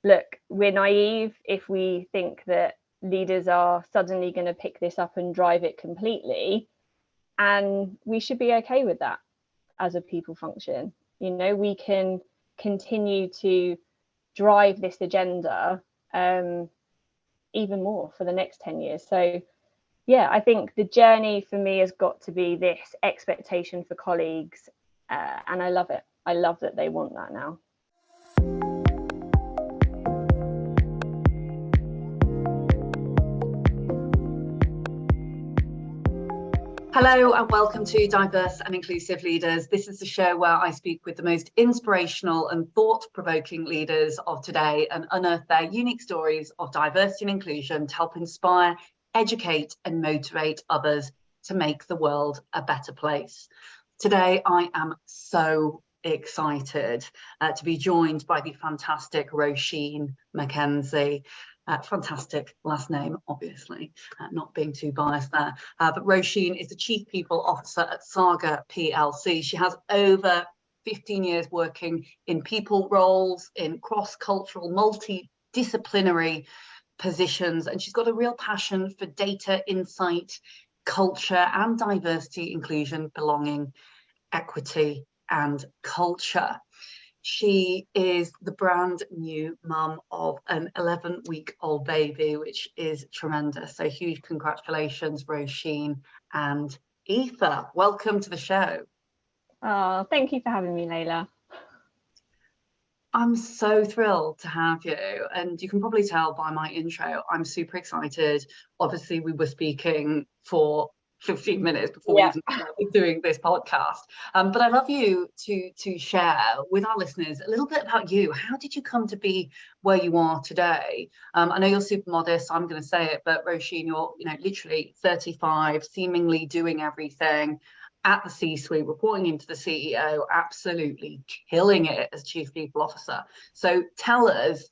look, we're naive if we think that leaders are suddenly going to pick this up and drive it completely. And we should be okay with that as a people function. You know, we can continue to drive this agenda even more for the next 10 years. So yeah, I think the journey for me has got to be this expectation for colleagues, and I love it. I love that they want that now. Hello and welcome to Diverse and Inclusive Leaders. This is the show where I speak with the most inspirational and thought-provoking leaders of today and unearth their unique stories of diversity and inclusion to help inspire, educate and motivate others to make the world a better place. Today I am so excited to be joined by the fantastic Roisin Mackenzie. Fantastic last name, obviously, not being too biased there. But Roisin is the Chief People Officer at Saga PLC. She has over 15 years working in people roles, in cross-cultural, multidisciplinary positions, and she's got a real passion for data, insight, culture, and diversity, inclusion, belonging, equity, and culture. She is the brand new mum of an 11-week-old baby, which is tremendous. So huge congratulations, Roisin and Aoife. Welcome to the show. Oh, thank you for having me, Leila. I'm so thrilled to have you. And you can probably tell by my intro, I'm super excited. Obviously, we were speaking for 15 minutes before we even started doing this podcast. But I'd love you to share with our listeners a little bit about you. How did you come to be where you are today? I know you're super modest, I'm going to say it, but Roisin, you're literally 35, seemingly doing everything at the C-suite, reporting into the CEO, absolutely killing it as Chief People Officer. So tell us,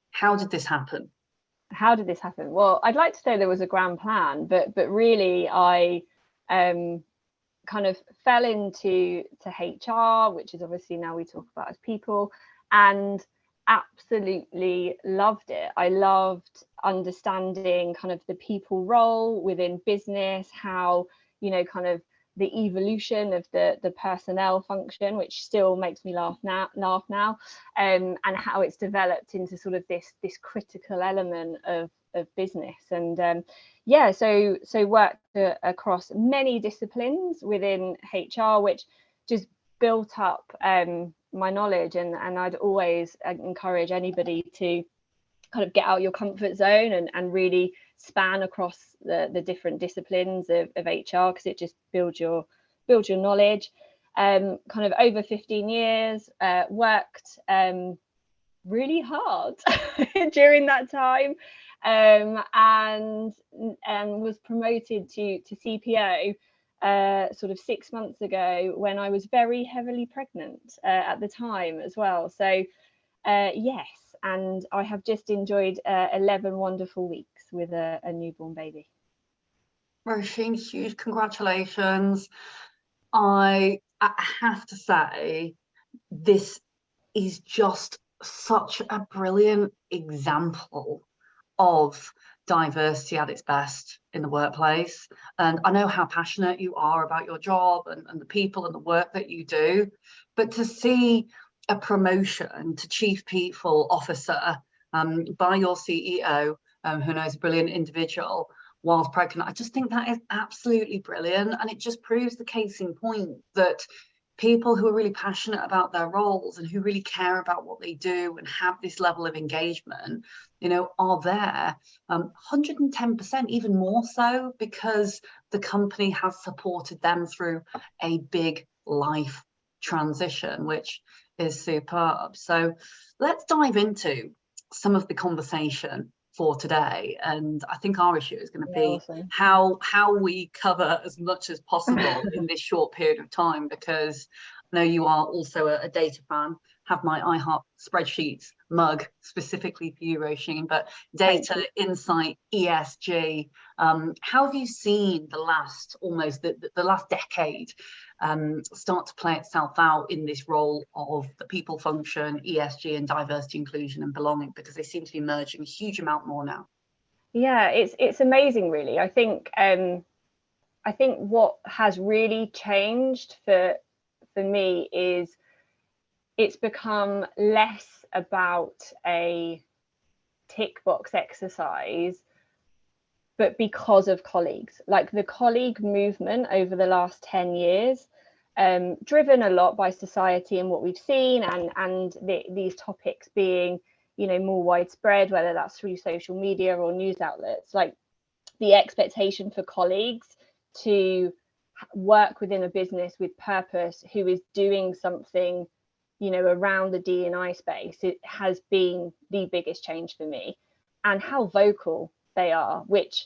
how did this happen? How did this happen? Well, I'd like to say there was a grand plan, but really I kind of fell into HR, which is obviously now we talk about as people, and absolutely loved it. I loved understanding kind of the people role within business, how, kind of the evolution of the personnel function, which still makes me laugh now, and how it's developed into sort of this critical element of business. And so worked across many disciplines within HR, which just built up my knowledge, and I'd always encourage anybody to kind of get out your comfort zone and really span across the different disciplines of HR, because it just builds your knowledge. Kind of over 15 years, worked really hard during that time, and was promoted to CPO sort of 6 months ago, when I was very heavily pregnant at the time as well. So yes, and I have just enjoyed 11 wonderful weeks with a newborn baby. Roisin, huge congratulations. I have to say, this is just such a brilliant example of diversity at its best in the workplace. And I know how passionate you are about your job and the people and the work that you do, but to see a promotion to Chief People Officer by your CEO, who knows, a brilliant individual, whilst pregnant, I just think that is absolutely brilliant. And it just proves the case in point that people who are really passionate about their roles and who really care about what they do and have this level of engagement, are there 110%, even more so, because the company has supported them through a big life transition, which is superb. So let's dive into some of the conversation for today, and I think our issue is going to be how we cover as much as possible in this short period of time, because I know you are also a data fan, have my iHeart spreadsheets mug specifically for you, Roisin, but data, insight, ESG. How have you seen the last the last decade start to play itself out in this role of the people function, ESG, and diversity, inclusion, and belonging? Because they seem to be merging a huge amount more now. Yeah, it's amazing, really. I think what has really changed for me is it's become less about a tick box exercise, but because of colleagues. Like the colleague movement over the last 10 years, driven a lot by society and what we've seen, and these topics being, you know, more widespread, whether that's through social media or news outlets. Like the expectation for colleagues to work within a business with purpose, who is doing something, you know, around the D&I space, it has been the biggest change for me. And how vocal they are, which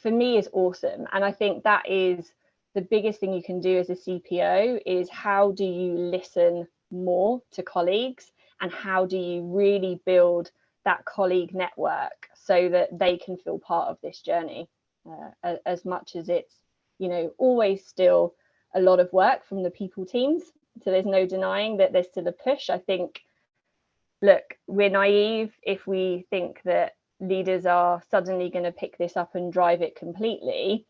for me is awesome. And I think that is the biggest thing you can do as a CPO, is how do you listen more to colleagues, and how do you really build that colleague network so that they can feel part of this journey, as much as it's, you know, always still a lot of work from the people teams. So there's no denying that there's still a push. I think, look, we're naive if we think that leaders are suddenly going to pick this up and drive it completely.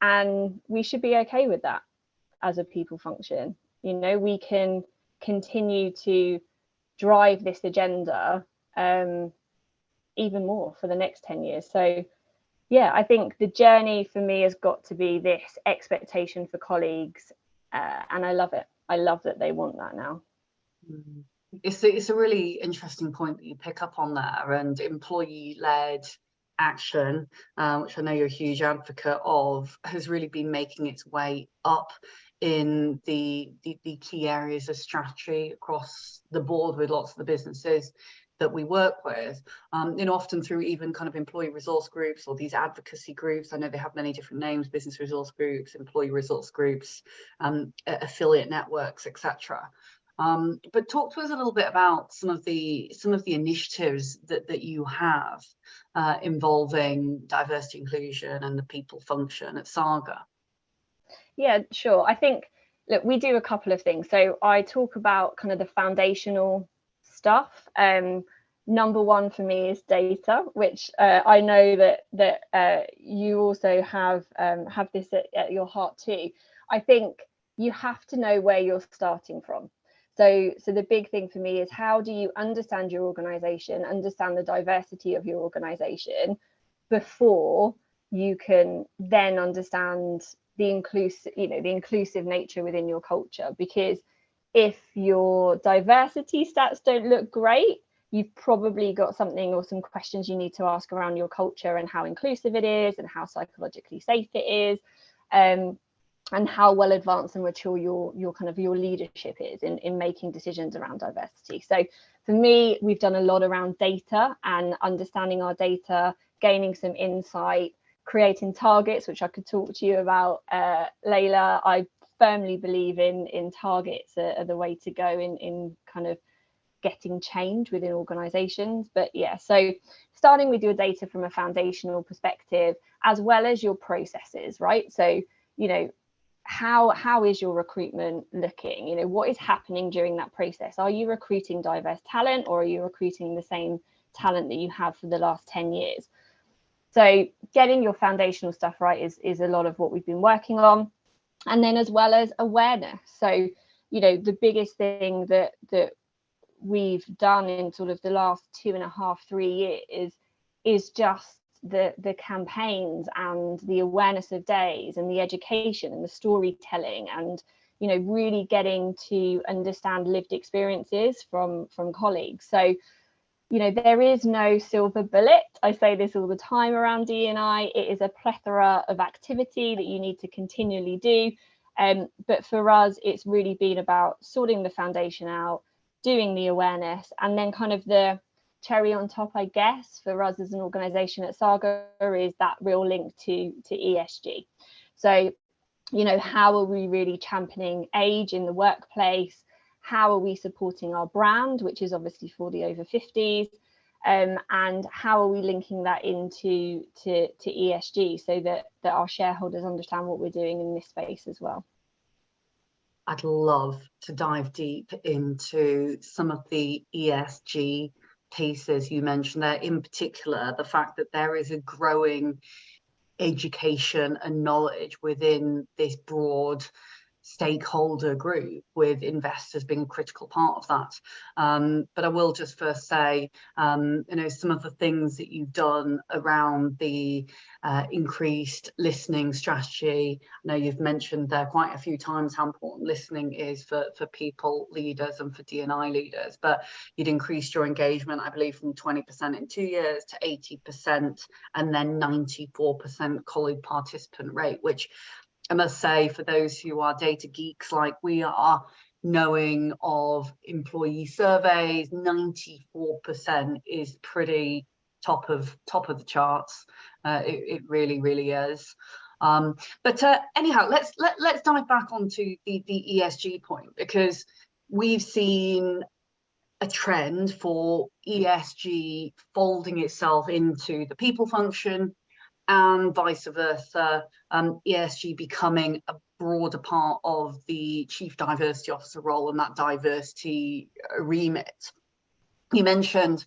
And we should be okay with that as a people function. You know, we can continue to drive this agenda even more for the next 10 years. So yeah, I think the journey for me has got to be this expectation for colleagues, and I love it. I love that they want that now. It's a really interesting point that you pick up on there, and employee-led action, which I know you're a huge advocate of, has really been making its way up in the key areas of strategy across the board with lots of the businesses that we work with, you know, often through even kind of employee resource groups or these advocacy groups. I know they have many different names: business resource groups, employee resource groups, affiliate networks, etc. But talk to us a little bit about some of the initiatives that you have involving diversity, inclusion, and the people function at Saga. Yeah, sure. I think, look, we do a couple of things. So I talk about kind of the foundational stuff. Number one for me is data, which I know that you also have this at your heart too. I think you have to know where you're starting from. So the big thing for me is, how do you understand your organization, understand the diversity of your organization, before you can then understand the inclusive nature within your culture? Because if your diversity stats don't look great, you've probably got something or some questions you need to ask around your culture and how inclusive it is and how psychologically safe it is, and how well advanced and mature your leadership is in making decisions around diversity. So for me, we've done a lot around data and understanding our data, gaining some insight, creating targets, which I could talk to you about, Leila. I firmly believe in targets are the way to go in kind of getting change within organizations. But yeah, so starting with your data from a foundational perspective, as well as your processes, right? So, you know, how is your recruitment looking? You know, what is happening during that process? Are you recruiting diverse talent, or are you recruiting the same talent that you have for the last 10 years? So getting your foundational stuff right is a lot of what we've been working on. And then as well as awareness. So, you know, the biggest thing that we've done in sort of the last 2.5, 3 years is just the campaigns and the awareness of days and the education and the storytelling, and, you know, really getting to understand lived experiences from colleagues. So, you know, there is no silver bullet. I say this all the time around D&I. It is a plethora of activity that you need to continually do. But for us, it's really been about sorting the foundation out, doing the awareness, and then kind of the cherry on top, I guess, for us as an organization at Saga is that real link to ESG. So, you know, how are we really championing age in the workplace? how are we supporting our brand, which is obviously for the over 50s, and how are we linking that into to ESG, so that our shareholders understand what we're doing in this space as well. I'd love to dive deep into some of the ESG pieces you mentioned there, in particular the fact that there is a growing education and knowledge within this broad stakeholder group, with investors being a critical part of that. But I will just first say, you know, some of the things that you've done around the increased listening strategy. I know you've mentioned there quite a few times how important listening is for people leaders and for D&I leaders, but you'd increased your engagement, I believe, from 20% in 2 years to 80%, and then 94% colleague participant rate, which I must say, for those who are data geeks like we are, knowing of employee surveys, 94% is pretty top of the charts. It really is. But anyhow, let's dive back onto the ESG point, because we've seen a trend for ESG folding itself into the people function, and vice versa, ESG becoming a broader part of the Chief Diversity Officer role and that diversity remit. You mentioned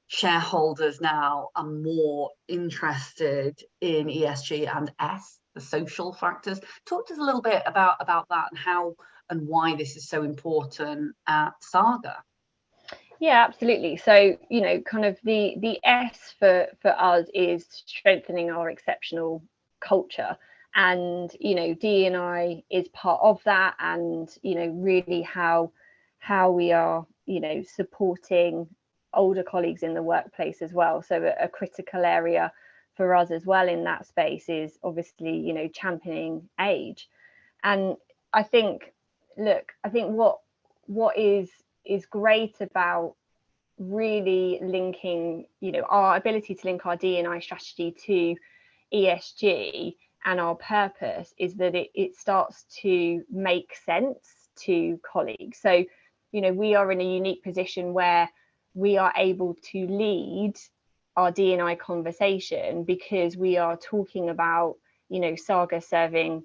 shareholders now are more interested in ESG and S, the social factors. Talk to us a little bit about that, and how and why this is so important at Saga. Yeah, absolutely. So, you know, kind of the S for us is strengthening our exceptional culture, and, you know, D&I is part of that, and, you know, really how we are, you know, supporting older colleagues in the workplace as well. So a critical area for us as well in that space is obviously, you know, championing age. And I think, look, I think what is great about really linking, you know, our ability to link our D&I strategy to ESG and our purpose is that it starts to make sense to colleagues. So, you know, we are in a unique position where we are able to lead our D&I conversation, because we are talking about, you know, Saga serving,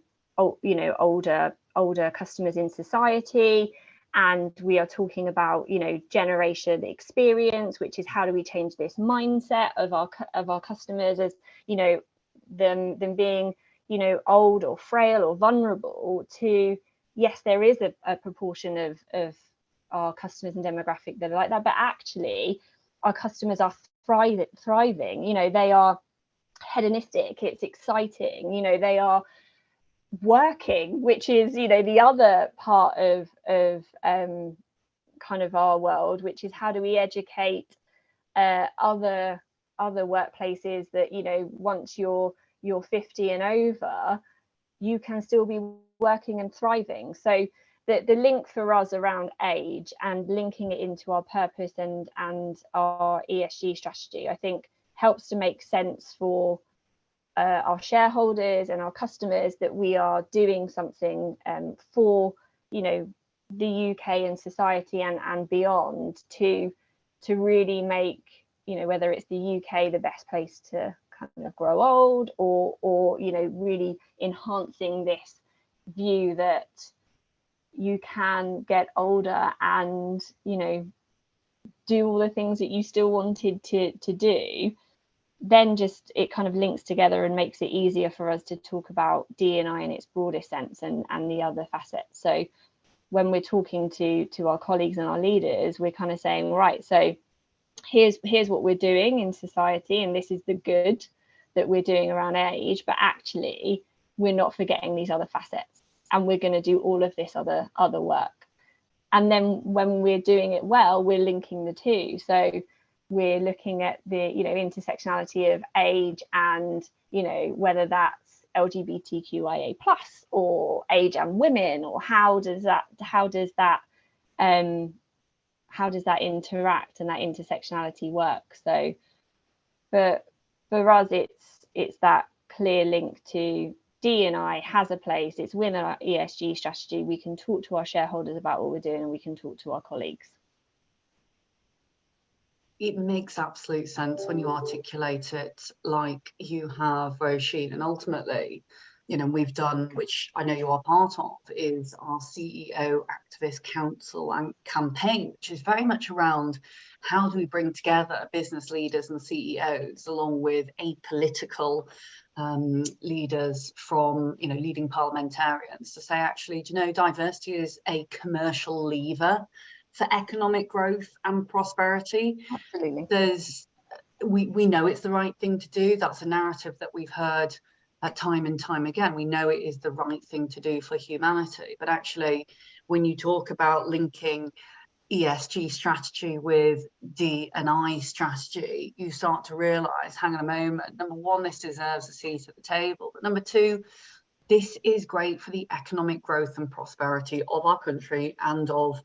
you know, older customers in society. And we are talking about, you know, generation experience, which is how do we change this mindset of our customers as, you know, them being, you know, old or frail or vulnerable to, yes, there is a proportion of our customers and demographic that are like that, but actually our customers are thriving. You know, they are hedonistic, it's exciting, you know, they are working, which is, you know, the other part of kind of our world, which is how do we educate other workplaces that, you know, once you're 50 and over, you can still be working and thriving. So the link for us around age and linking it into our purpose and our ESG strategy, I think helps to make sense for our shareholders and our customers, that we are doing something for, you know, the UK and society and beyond to really make, you know, whether it's the UK the best place to kind of grow old, or you know, really enhancing this view that you can get older and, you know, do all the things that you still wanted to do. Then just it kind of links together and makes it easier for us to talk about D&I in its broadest sense and the other facets. So when we're talking to our colleagues and our leaders, we're kind of saying, right, so here's what we're doing in society, and this is the good that we're doing around age, but actually we're not forgetting these other facets, and we're going to do all of this other work. And then when we're doing it well, we're linking the two. So we're looking at the, you know, intersectionality of age and, you know, whether that's LGBTQIA+ or age and women, or how does that interact and that intersectionality work. So for us, it's that clear link to D&I has a place. It's within our ESG strategy. We can talk to our shareholders about what we're doing, and we can talk to our colleagues. It makes absolute sense when you articulate it like you have, Roisin, and ultimately, you know, we've done, which I know you are part of, is our CEO Activist Council and campaign, which is very much around how do we bring together business leaders and CEOs along with apolitical leaders from, you know, leading parliamentarians to say, actually, do you know, diversity is a commercial lever for economic growth and prosperity. Absolutely. We know it's the right thing to do. That's a narrative that we've heard time and time again. We know it is the right thing to do for humanity. But actually, when you talk about linking ESG strategy with D&I strategy, you start to realise, hang on a moment, number one, this deserves a seat at the table. But number two, this is great for the economic growth and prosperity of our country and of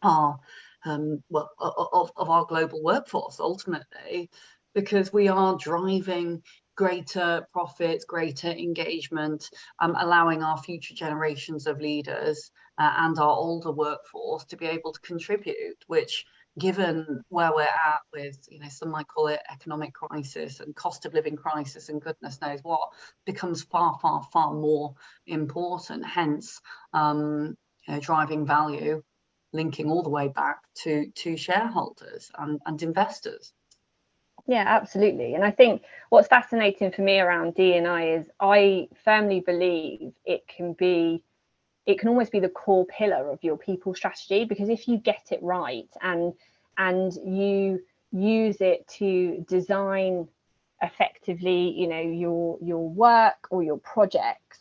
our of our global workforce ultimately, because we are driving greater profits, greater engagement, allowing our future generations of leaders and our older workforce to be able to contribute, which, given where we're at with, you know, some might call it economic crisis and cost of living crisis and goodness knows what, becomes far, far, far more important. Hence, you know, driving value, linking all the way back to shareholders and investors. Yeah, absolutely. And I think what's fascinating for me around D&I is I firmly believe it can almost be the core pillar of your people strategy, because if you get it right and you use it to design effectively, you know, your work or your projects,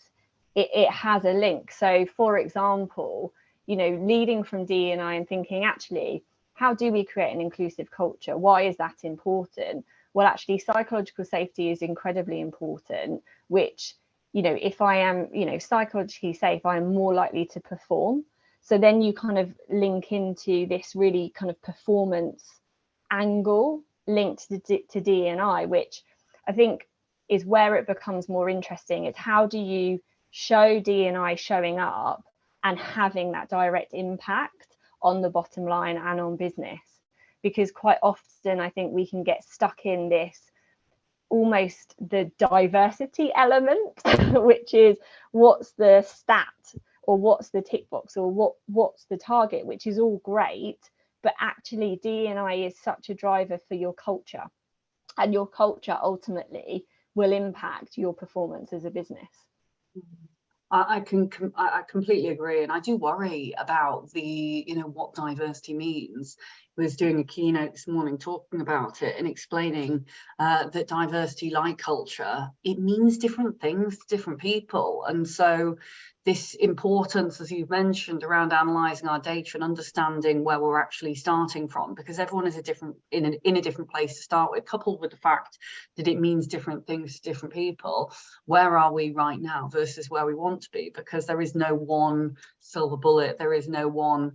it has a link. So for example, you know, leading from D&I and thinking, actually, how do we create an inclusive culture? Why is that important? Well, actually, psychological safety is incredibly important, which, you know, if I am, you know, psychologically safe, I am more likely to perform. So then you kind of link into this really kind of performance angle linked to D&I, which I think is where it becomes more interesting. It's how do you show D&I showing up and having that direct impact on the bottom line and on business? Because quite often I think we can get stuck in this almost the diversity element, which is what's the stat or what's the tick box or what's the target, which is all great, but actually D&I is such a driver for your culture, and your culture ultimately will impact your performance as a business. I completely agree, and I do worry about the, you know, what diversity means. I was doing a keynote this morning talking about it and explaining that diversity, like culture, it means different things to different people. And so this importance, as you've mentioned, around analysing our data and understanding where we're actually starting from, because everyone is in a different place to start with, coupled with the fact that it means different things to different people. Where are we right now versus where we want to be? Because there is no one silver bullet, there is no one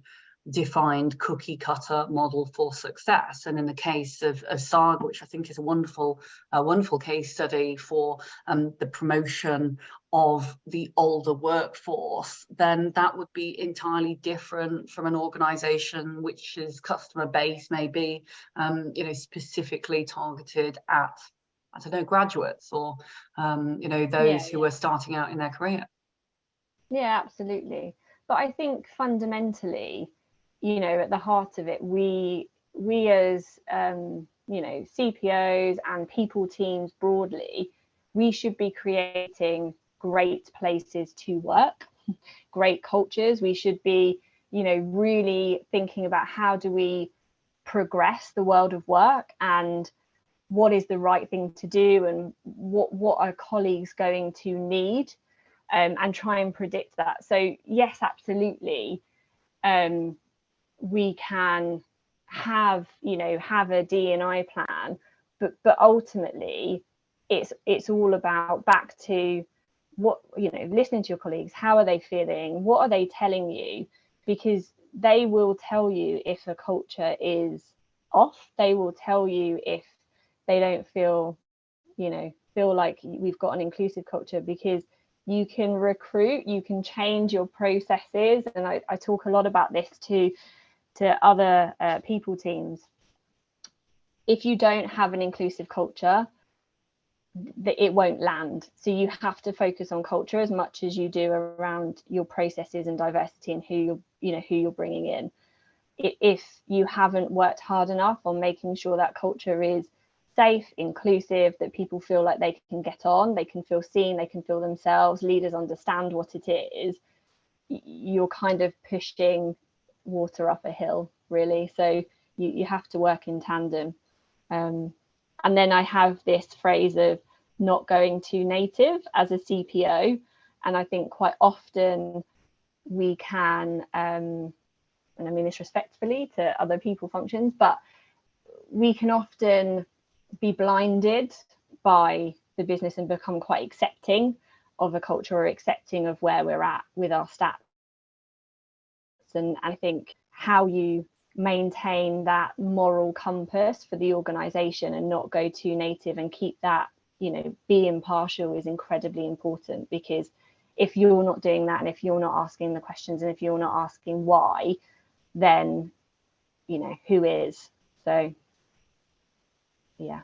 defined cookie cutter model for success. And in the case of Saga, which I think is a wonderful case study for the promotion of the older workforce, then that would be entirely different from an organization which's customer base may be you know, specifically targeted at, I don't know, graduates or you know, those who are starting out in their career. Yeah, absolutely. But I think fundamentally, you know, at the heart of it, we as you know, CPOs and people teams broadly, we should be creating great places to work, great cultures. We should be, you know, really thinking about how do we progress the world of work and what is the right thing to do and what are colleagues going to need, and try and predict that. So yes, absolutely, we can have, you know, have a D&I plan, but ultimately it's all about back to what, you know, listening to your colleagues. How are they feeling? What are they telling you? Because they will tell you if a culture is off. They will tell you if they don't feel, you know, feel like we've got an inclusive culture, because you can recruit, you can change your processes. And I talk a lot about this to other people teams. If you don't have an inclusive culture, it won't land. So you have to focus on culture as much as you do around your processes and diversity and who you're bringing in. If you haven't worked hard enough on making sure that culture is safe, inclusive, that people feel like they can get on, they can feel seen, they can feel themselves, leaders understand what it is, you're kind of pushing water up a hill, really. So you have to work in tandem. And then I have this phrase of not going too native as a CPO. And I think quite often we can, and I mean this respectfully to other people functions, but we can often be blinded by the business and become quite accepting of a culture or accepting of where we're at with our stats. And I think how you maintain that moral compass for the organization and not go too native and keep that, be impartial is incredibly important, because if you're not doing that and if you're not asking the questions and if you're not asking why, then who is? So yeah,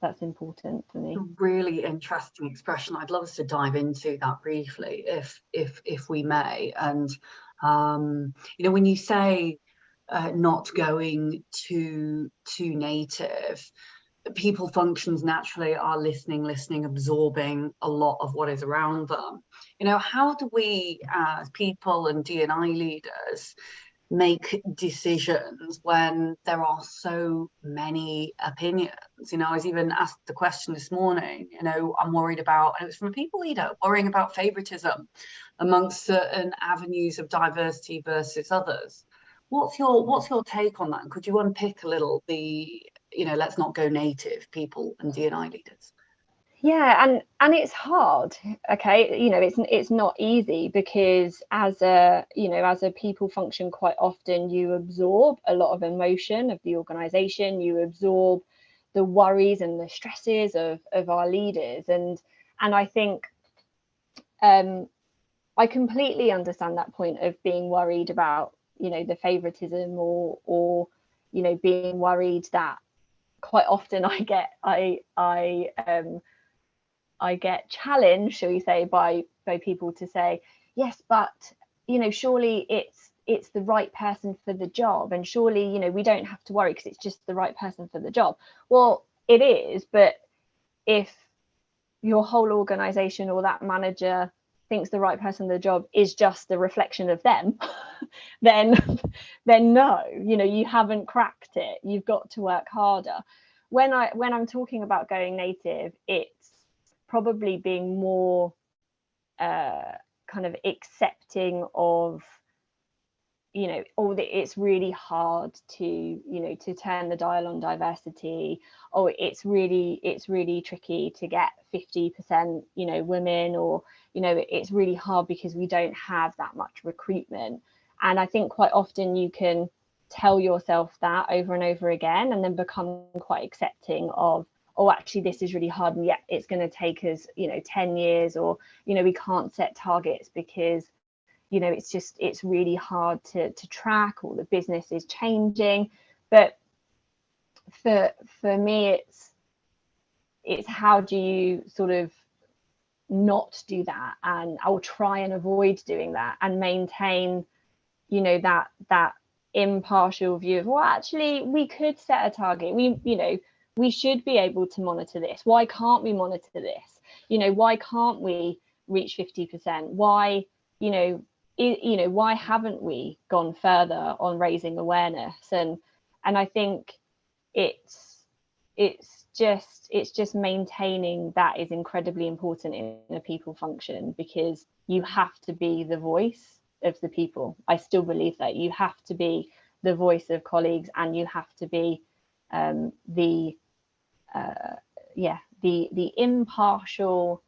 that's important for me. A really interesting expression. I'd love us to dive into that briefly if we may. And when you say not going too native, people functions naturally are listening, absorbing a lot of what is around them. How do we as people and D&I leaders make decisions when there are so many opinions? I was even asked the question this morning, I'm worried about, and it was from a people leader, worrying about favoritism amongst certain avenues of diversity versus others. What's your take on that? And could you unpick a little the let's not go native people and D&I leaders? Yeah, and it's hard. Okay, it's not easy, because as a people function, quite often you absorb a lot of emotion of the organization, you absorb the worries and the stresses of our leaders, and I think I completely understand that point of being worried about the favoritism or being worried that quite often I get challenged, shall we say, by people to say, yes, but surely it's the right person for the job, and surely we don't have to worry because it's just the right person for the job. Well, it is, but if your whole organization or that manager thinks the right person for the job is just a reflection of them, then no, you haven't cracked it. You've got to work harder. When I'm talking about going native, it's probably being more kind of accepting of it's really hard to turn the dial on diversity, or it's really tricky to get 50% women, or it's really hard because we don't have that much recruitment. And I think quite often you can tell yourself that over and over again, and then become quite accepting of, oh, actually this is really hard, and yeah, it's going to take us 10 years, or we can't set targets because it's really hard to track, or the business is changing. But for me, it's how do you sort of not do that, and I'll try and avoid doing that and maintain that impartial view of, well, actually we could set a target, we should be able to monitor this, why can't we monitor this, why can't we reach 50%, why why haven't we gone further on raising awareness? And I think it's just maintaining that is incredibly important in a people function, because you have to be the voice of the people. I still believe that you have to be the voice of colleagues, and you have to be the impartial,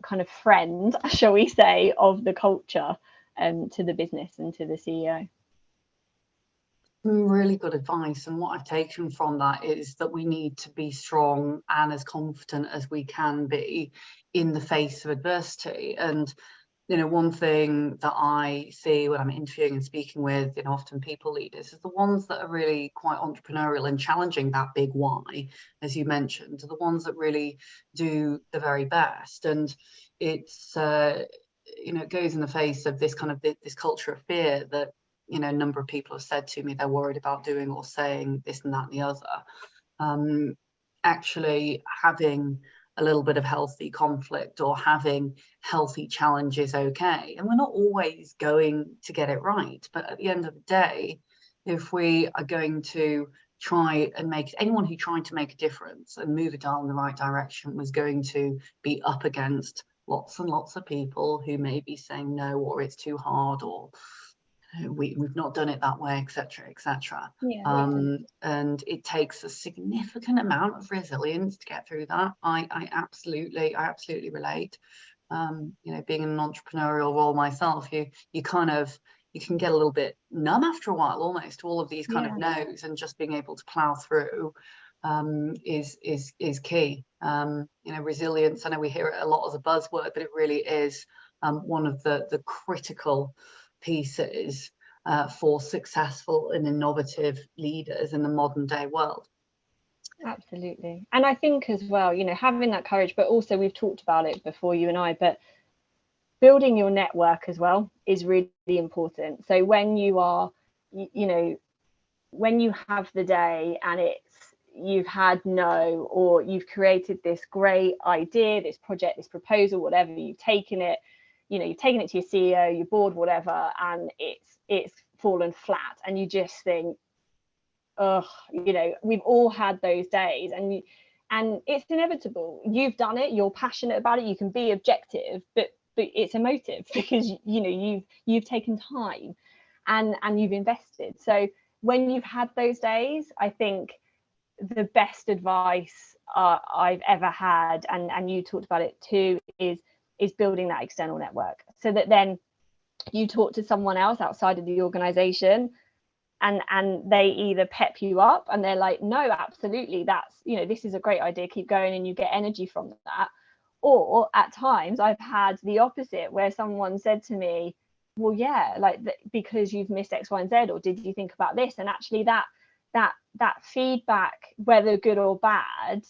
kind of friend, shall we say, of the culture to the business and to the CEO. Really good advice, and what I've taken from that is that we need to be strong and as confident as we can be in the face of adversity. And one thing that I see when I'm interviewing and speaking with, often people leaders, is the ones that are really quite entrepreneurial and challenging that big why, as you mentioned, are the ones that really do the very best. And it's it goes in the face of this kind of this culture of fear that a number of people have said to me they're worried about doing or saying this and that and the other. Actually having a little bit of healthy conflict or having healthy challenges, okay, and we're not always going to get it right, but at the end of the day, if we are going to try and make anyone who tried to make a difference and move it down in the right direction was going to be up against lots and lots of people who may be saying no, or it's too hard, or we've not done it that way, etc., etc. And it takes a significant amount of resilience to get through that. I absolutely relate. Being in an entrepreneurial role myself, you can get a little bit numb after a while, almost, to all of these kind of no's, and just being able to plow through is key. Resilience, I know we hear it a lot as a buzzword, but it really is one of the critical pieces for successful and innovative leaders in the modern day world. Absolutely. And I think as well, having that courage, but also we've talked about it before, you and I, but building your network as well is really important. So when you are, when you have the day and you've had no, or you've created this great idea, this project, this proposal, whatever, you've taken it to your CEO, your board, whatever, and it's fallen flat, and you just think, we've all had those days, and it's inevitable. You've done it, you're passionate about it, you can be objective, but it's emotive because you've taken time and you've invested. So when you've had those days, I think the best advice I've ever had, and you talked about it too, is building that external network, so that then you talk to someone else outside of the organization and they either pep you up and they're like, no, absolutely, that's, this is a great idea, keep going, and you get energy from that. Or at times I've had the opposite, where someone said to me, well, yeah, because you've missed X, Y, and Z, or did you think about this? And actually that feedback, whether good or bad,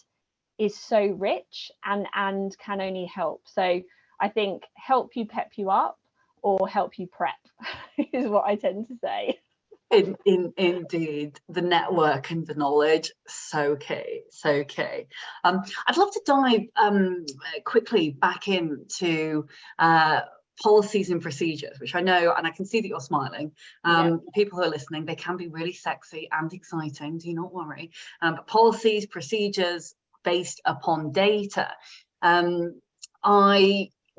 is so rich and can only help. So I think help you pep you up or help you prep is what I tend to say. Indeed, the network and the knowledge, so key. I'd love to dive quickly back into policies and procedures, which I know, and I can see that you're smiling. People who are listening, they can be really sexy and exciting, do not worry. But policies, procedures based upon data.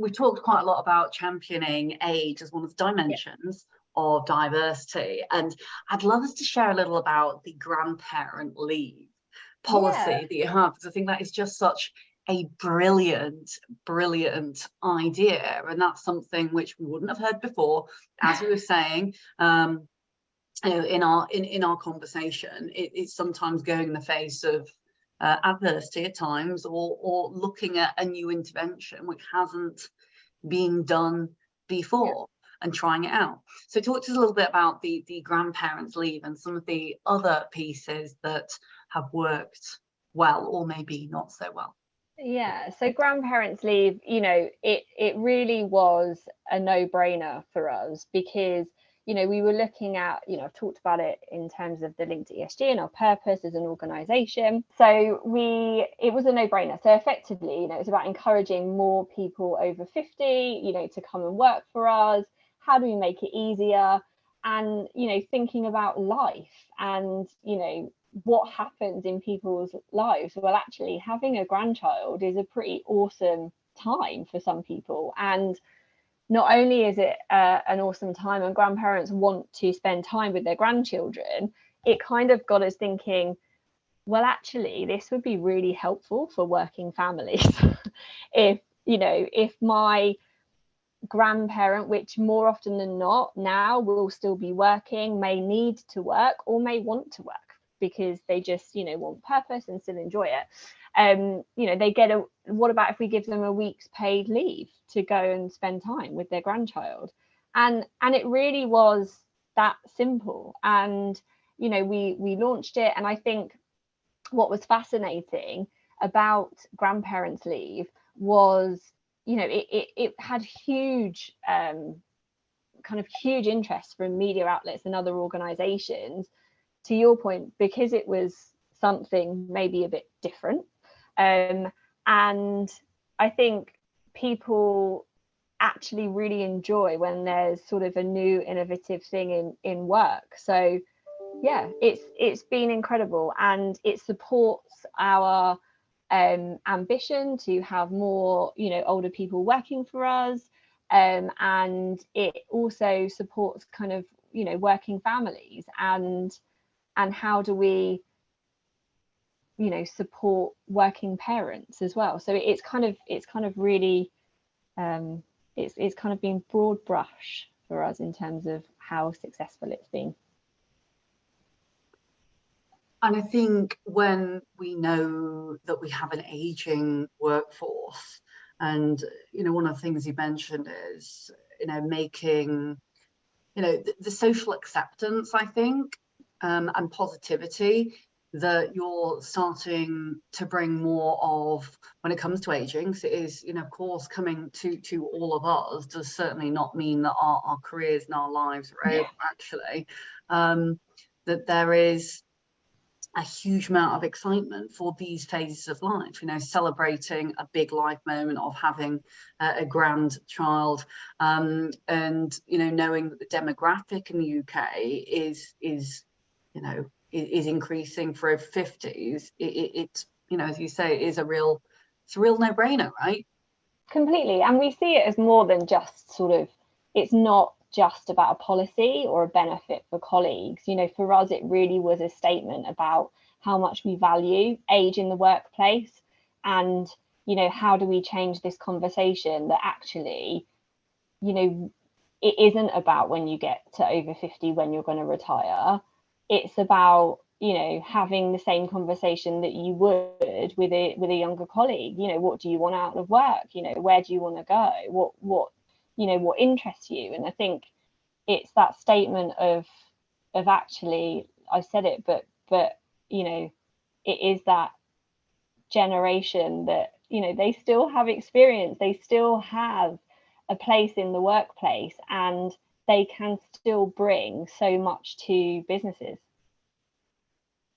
We've talked quite a lot about championing age as one of the dimensions of diversity, and I'd love us to share a little about the grandparent leave policy that you have, because I think that is just such a brilliant idea, and that's something which we wouldn't have heard before, as we were saying. In our conversation, it's sometimes going in the face of adversity at times, or looking at a new intervention which hasn't been done before and trying it out. So talk to us a little bit about the grandparents' leave and some of the other pieces that have worked well, or maybe not so well. Yeah, so grandparents' leave, it really was a no-brainer for us, because we were looking at, I've talked about it in terms of the link to ESG and our purpose as an organisation. So it was a no-brainer. So effectively, it's about encouraging more people over 50, to come and work for us. How do we make it easier? And, thinking about life and, what happens in people's lives. Well, actually, having a grandchild is a pretty awesome time for some people. And not only is it an awesome time, and grandparents want to spend time with their grandchildren, it kind of got us thinking, well, actually, this would be really helpful for working families. If my grandparent, which more often than not now will still be working, may need to work or may want to work because they just, you know, want purpose and still enjoy it. You know, they get what about if we give them a week's paid leave to go and spend time with their grandchild? And it really was that simple. And, you know, we launched it. And I think what was fascinating about grandparents' leave was, you know, it had huge kind of huge interest from media outlets and other organizations, to your point, because it was something maybe a bit different. And I think people actually really enjoy when there's sort of a new innovative thing in work. So yeah, it's been incredible, and it supports our ambition to have more, you know, older people working for us, and it also supports kind of, you know, working families, and how do we, you know, support working parents as well. So it's kind of really it's kind of been broad brush for us in terms of how successful it's been. And I think when we know that we have an aging workforce, and, you know, one of the things you mentioned is, you know, making, you know, the social acceptance, I think, and positivity that you're starting to bring more of when it comes to aging. So it is, you know, of course, coming to all of us does certainly not mean that our careers and our lives are over, actually. That there is a huge amount of excitement for these phases of life, you know, celebrating a big life moment of having a grandchild, and, you know, knowing that the demographic in the UK is you know, is increasing for over 50s. It's, you know, as you say, it is a real no-brainer, right? Completely. And we see it as more than just sort of, it's not just about a policy or a benefit for colleagues. You know, for us, it really was a statement about how much we value age in the workplace, and, you know, how do we change this conversation that actually, you know, it isn't about when you get to over 50 when you're going to retire. It's about, you know, having the same conversation that you would with a younger colleague. You know, what do you want out of work? You know, where do you want to go? What you know, what interests you? And I think it's that statement of actually, I said it, but you know, it is that generation that, you know, they still have experience, they still have a place in the workplace, and they can still bring so much to businesses.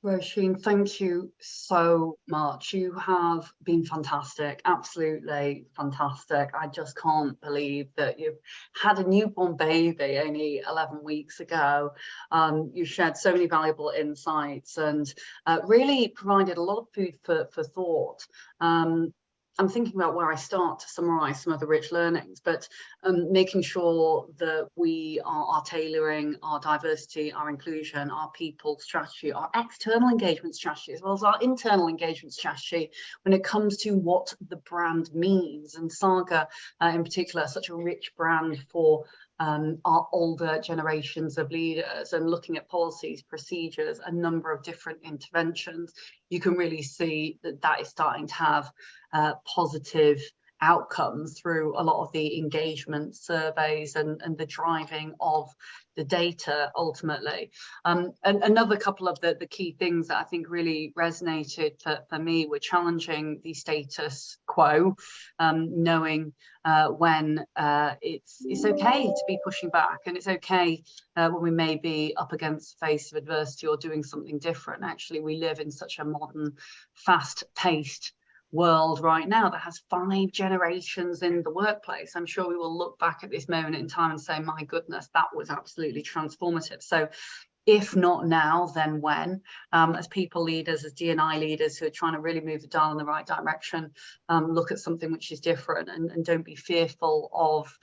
Roisin, thank you so much. You have been fantastic, absolutely fantastic. I just can't believe that you've had a newborn baby only 11 weeks ago. You shared so many valuable insights and really provided a lot of food for thought. I'm thinking about where I start to summarise some of the rich learnings, but making sure that we are tailoring our diversity, our inclusion, our people strategy, our external engagement strategy, as well as our internal engagement strategy when it comes to what the brand means. And Saga, in particular, such a rich brand for our older generations of leaders, and looking at policies, procedures, a number of different interventions, you can really see that that is starting to have positive outcomes through a lot of the engagement surveys and the driving of the data ultimately. And another couple of the key things that I think really resonated for me were challenging the status quo, knowing when it's okay to be pushing back, and it's okay when we may be up against the face of adversity or doing something different. Actually, we live in such a modern, fast-paced world right now that has 5 generations in the workplace. I'm sure we will look back at this moment in time and say, my goodness, that was absolutely transformative. So if not now, then when? As people leaders, as D&I leaders who are trying to really move the dial in the right direction, look at something which is different, and don't be fearful of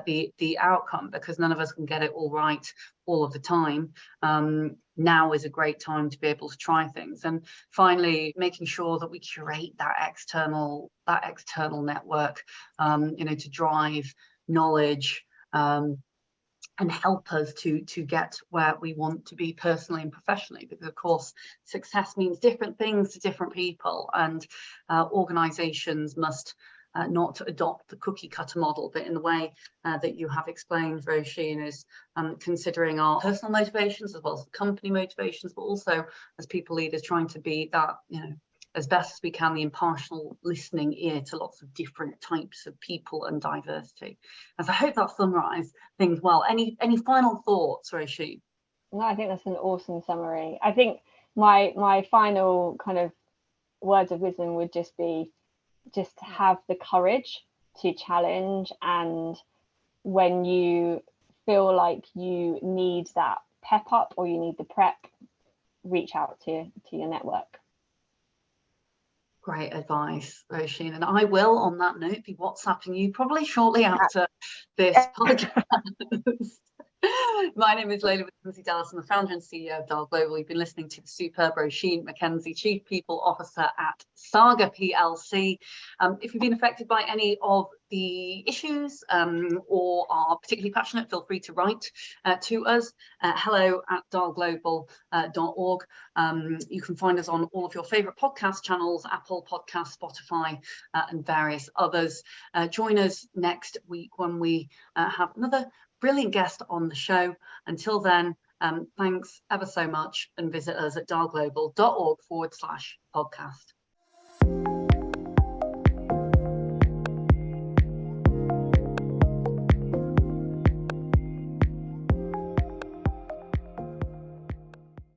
the outcome, because none of us can get it all right all of the time. Now is a great time to be able to try things. And finally, making sure that we curate that external network, you know, to drive knowledge, and help us to get where we want to be personally and professionally, because of course success means different things to different people, and organizations must not adopt the cookie cutter model, but in the way that you have explained, Roisin, is considering our personal motivations as well as the company motivations, but also as people leaders trying to be that, you know, as best as we can, the impartial listening ear to lots of different types of people and diversity. As I hope that summarised things well. Any final thoughts, Roisin? No, I think that's an awesome summary. I think my final kind of words of wisdom would just be, just have the courage to challenge, and when you feel like you need that pep up or you need the prep, reach out to your network. Great advice, Roisin. And I will, on that note, be WhatsApping you probably shortly after this podcast. My name is Leila McKenzie-Delis. I'm the founder and CEO of Dial Global. You've been listening to the superb Roisin Mackenzie, Chief People Officer at Saga PLC. If you've been affected by any of the issues or are particularly passionate, feel free to write to us, hello@dialglobal.org. You can find us on all of your favourite podcast channels, Apple Podcasts, Spotify, and various others. Join us next week when we have another brilliant guest on the show. Until then, thanks ever so much, and visit us at dialglobal.org/podcast.